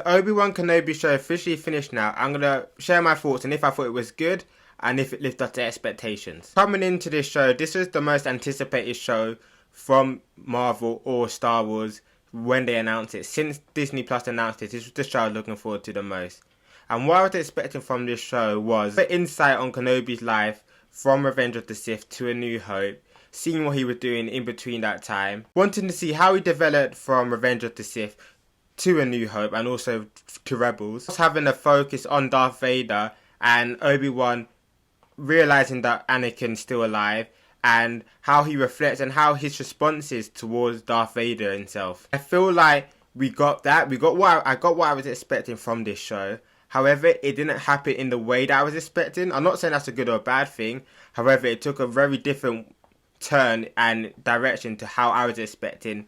the Obi-Wan Kenobi show officially finished now, I'm going to share my thoughts on if I thought it was good and if it lived up to expectations. Coming into this show, this was the most anticipated show from Marvel or Star Wars when they announced it. Since Disney Plus announced it, this was the show I was looking forward to the most. And what I was expecting from this show was the insight on Kenobi's life from Revenge of the Sith to A New Hope, seeing what he was doing in between that time, wanting to see how he developed from Revenge of the Sith to A New Hope and also to Rebels, having a focus on Darth Vader and Obi-Wan realizing that Anakin's still alive and how he reflects and how his response is towards Darth Vader himself. I feel like we got that. I got what I was expecting from this show. However, it didn't happen in the way that I was expecting. I'm not saying that's a good or a bad thing. However, it took a very different turn and direction to how I was expecting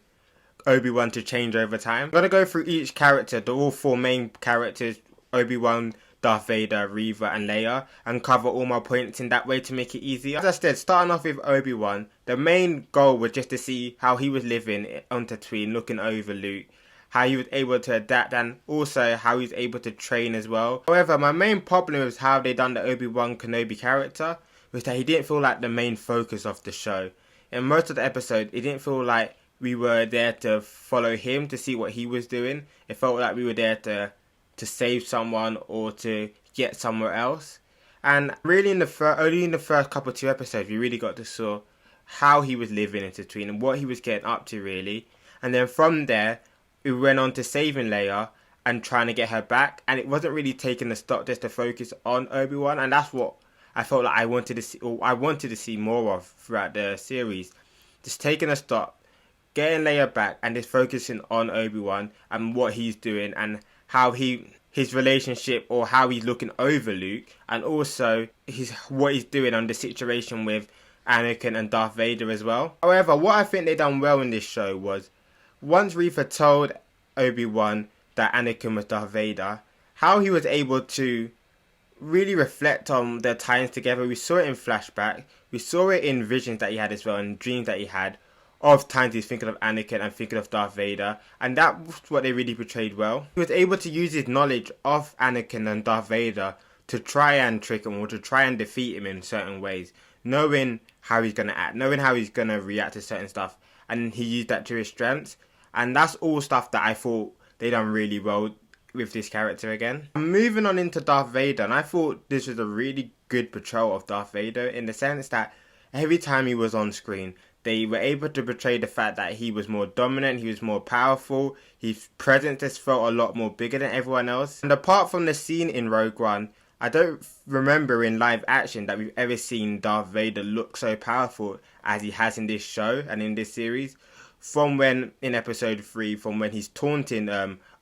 Obi-Wan to change over time. I'm going to go through each character, all four main characters, Obi-Wan, Darth Vader, Reva and Leia, and cover all my points in that way to make it easier. As I said, starting off with Obi-Wan, the main goal was just to see how he was living on Tatooine, looking over Luke, how he was able to adapt and also how he was able to train as well. However, my main problem with how they done the Obi-Wan Kenobi character was that he didn't feel like the main focus of the show. In most of the episode, it didn't feel like we were there to follow him, to see what he was doing. It felt like we were there to save someone or to get somewhere else. And really only in the first couple of 2 episodes, we really got to see how he was living in Tatooine and what he was getting up to really. And then from there, we went on to saving Leia and trying to get her back. And it wasn't really taking the stock just to focus on Obi-Wan. And that's what I felt like I wanted to see more of throughout the series. Just taking a stop, getting Leia back and just focusing on Obi-Wan and what he's doing and how his relationship or how he's looking over Luke, and also what he's doing on the situation with Anakin and Darth Vader as well. However, what I think they done well in this show was once Reva told Obi-Wan that Anakin was Darth Vader, how he was able to really reflect on their times together. We saw it in flashback, we saw it in visions that he had as well and dreams that he had of times he's thinking of Anakin and thinking of Darth Vader, and that was what they really portrayed well. He was able to use his knowledge of Anakin and Darth Vader to try and trick him or to try and defeat him in certain ways, knowing how he's going to act, knowing how he's going to react to certain stuff, and he used that to his strengths. And that's all stuff that I thought they done really well with this character again. Moving on into Darth Vader, and I thought this was a really good portrayal of Darth Vader in the sense that every time he was on screen, they were able to portray the fact that he was more dominant, he was more powerful, his presence just felt a lot more bigger than everyone else. And apart from the scene in Rogue One, I don't remember in live action that we've ever seen Darth Vader look so powerful as he has in this show and in this series. From when, in episode 3, from when he's taunting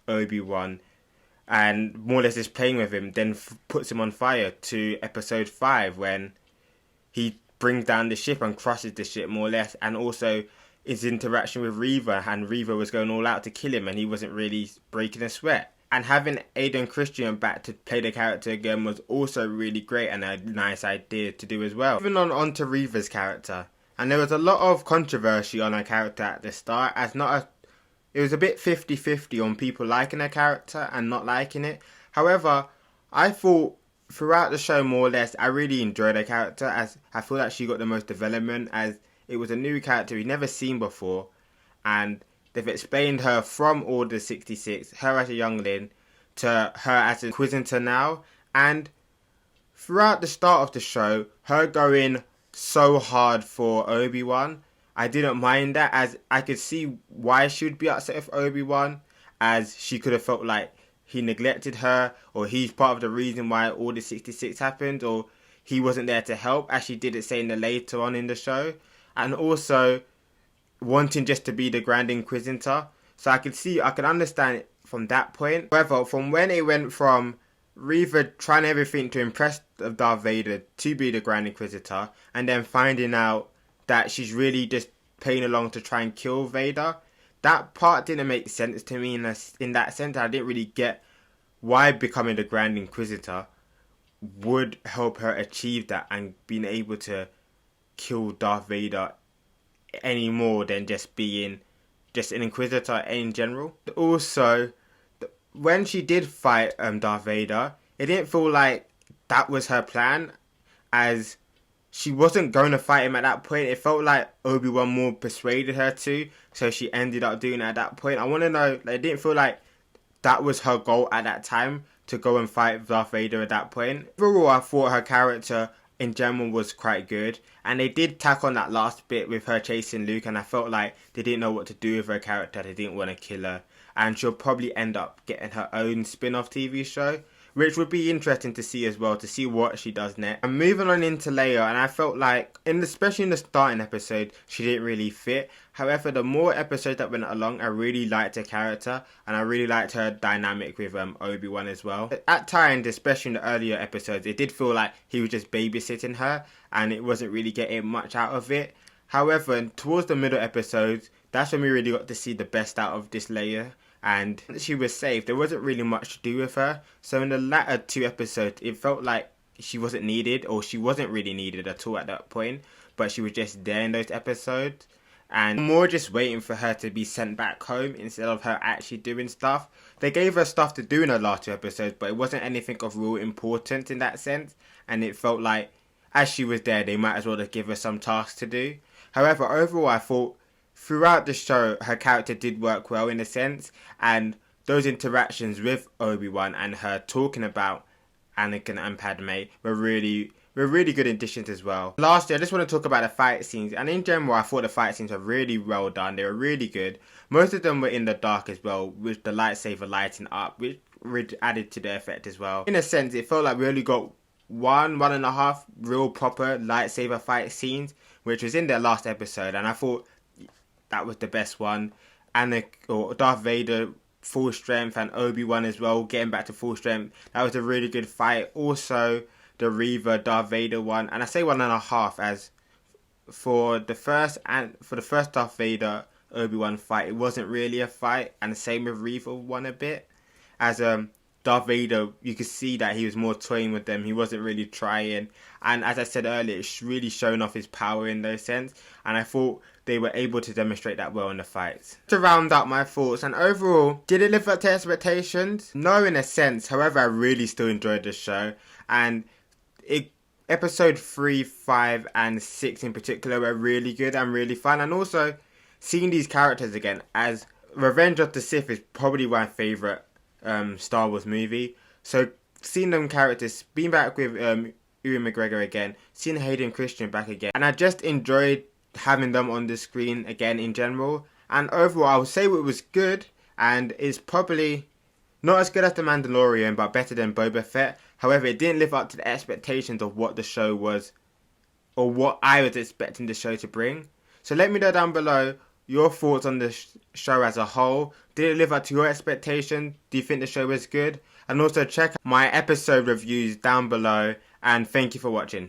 Obi-Wan and more or less just playing with him, then puts him on fire, to episode 5 when he brings down the ship and crushes the ship more or less, and also his interaction with Reva, and Reva was going all out to kill him and he wasn't really breaking a sweat. And having Aiden Christian back to play the character again was also really great and a nice idea to do as well. Moving on to Reva's character, and there was a lot of controversy on her character at the start, it was a bit 50-50 on people liking her character and not liking it. However, I thought throughout the show, more or less, I really enjoyed her character, as I feel like she got the most development, as it was a new character we'd never seen before, and they've explained her from Order 66, her as a youngling, to her as an Inquisitor now, and throughout the start of the show, her going so hard for Obi-Wan, I didn't mind that, as I could see why she would be upset with Obi-Wan, as she could have felt like he neglected her, or he's part of the reason why Order 66 happened, or he wasn't there to help, as she did it saying later on in the show, and also wanting just to be the Grand Inquisitor. So I could understand it from that point. However, from when it went from Reva trying everything to impress Darth Vader to be the Grand Inquisitor, and then finding out that she's really just playing along to try and kill Vader, that part didn't make sense to me in that sense. I didn't really get why becoming the Grand Inquisitor would help her achieve that and being able to kill Darth Vader any more than just being just an Inquisitor in general. Also, when she did fight Darth Vader, it didn't feel like that was her plan, as she wasn't going to fight him at that point. It felt like Obi-Wan more persuaded her to, so she ended up doing it at that point. I want to know, like, it didn't feel like that was her goal at that time, to go and fight Darth Vader at that point. Overall, I thought her character in general was quite good, and they did tack on that last bit with her chasing Luke, and I felt like they didn't know what to do with her character. They didn't want to kill her, and she'll probably end up getting her own spin-off TV show, which would be interesting to see as well, to see what she does next. And moving on into Leia, and I felt like, especially in the starting episode, she didn't really fit. However, the more episodes that went along, I really liked her character, and I really liked her dynamic with Obi-Wan as well. At times, especially in the earlier episodes, it did feel like he was just babysitting her, and it wasn't really getting much out of it. However, towards the middle episodes, that's when we really got to see the best out of this Leia, and she was safe. There wasn't really much to do with her, so in the latter two episodes, it felt like she wasn't needed, or she wasn't really needed at all at that point, but she was just there in those episodes, and more just waiting for her to be sent back home instead of her actually doing stuff. They gave her stuff to do in the last two episodes, but it wasn't anything of real importance in that sense, and it felt like as she was there, they might as well just give her some tasks to do. However, overall, I thought throughout the show, her character did work well in a sense, and those interactions with Obi-Wan and her talking about Anakin and Padme were really good additions as well. Lastly, I just want to talk about the fight scenes, and in general, I thought the fight scenes were really well done. They were really good. Most of them were in the dark as well, with the lightsaber lighting up, which added to the effect as well. In a sense, it felt like we only got one and a half real proper lightsaber fight scenes, which was in their last episode, and I thought that was the best one. Darth Vader full strength, and Obi-Wan as well getting back to full strength. That was a really good fight. Also, the Reaver Darth Vader one, and I say 1.5 as for the first Darth Vader Obi-Wan fight, it wasn't really a fight, and the same with Reaver one a bit, as Darth Vader, you could see that he was more toying with them. He wasn't really trying. And as I said earlier, it's really showing off his power in those sense. And I thought they were able to demonstrate that well in the fights. To round out my thoughts, and overall, did it live up to expectations? No, in a sense. However, I really still enjoyed the show. And episode 3, 5, and 6 in particular were really good and really fun. And also, seeing these characters again, as Revenge of the Sith is probably my favourite Star Wars movie, so seeing them characters, being back with Ewan McGregor again, seeing Hayden Christian back again, and I just enjoyed having them on the screen again in general. And overall, I would say it was good, and it's probably not as good as The Mandalorian, but better than Boba Fett. However, it didn't live up to the expectations of what the show was, or what I was expecting the show to bring. So let me know down below your thoughts on the show as a whole. Did it live up to your expectation? Do you think the show was good? And also check out my episode reviews down below. And thank you for watching.